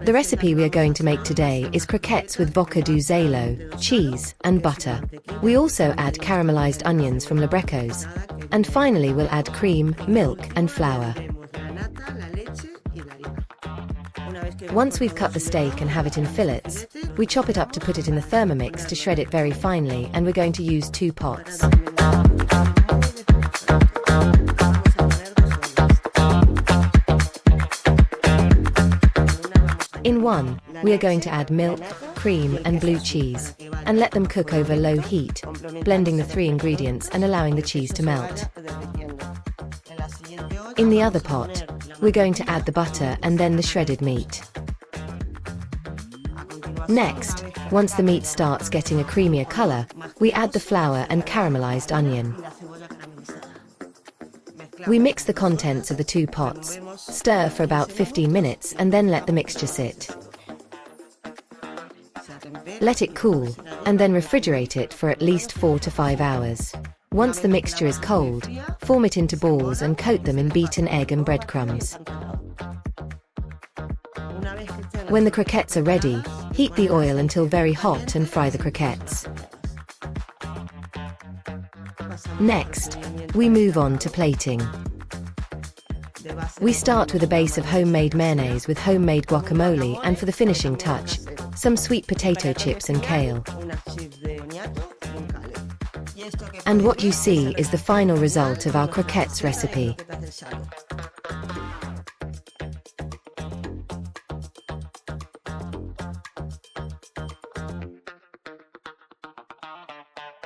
The recipe we are going to make today is croquettes with bocca do Xalo, cheese, and butter. We also add caramelized onions from Lebrecos. And finally we'll add cream, milk, and flour. Once we've cut the steak and have it in fillets, we chop it up to put it in the Thermomix to shred it very finely, and we're going to use 2 pots. In one, we are going to add milk, cream, and blue cheese, and let them cook over low heat, blending the 3 ingredients and allowing the cheese to melt. In the other pot, we're going to add the butter and then the shredded meat. Next, once the meat starts getting a creamier color, we add the flour and caramelized onion. We mix the contents of the 2 pots, stir for about 15 minutes and then let the mixture sit. Let it cool, and then refrigerate it for at least 4 to 5 hours. Once the mixture is cold, form it into balls and coat them in beaten egg and breadcrumbs. When the croquettes are ready, heat the oil until very hot and fry the croquettes. Next, we move on to plating. We start with a base of homemade mayonnaise with homemade guacamole, and for the finishing touch, some sweet potato chips and kale. And what you see is the final result of our croquettes recipe.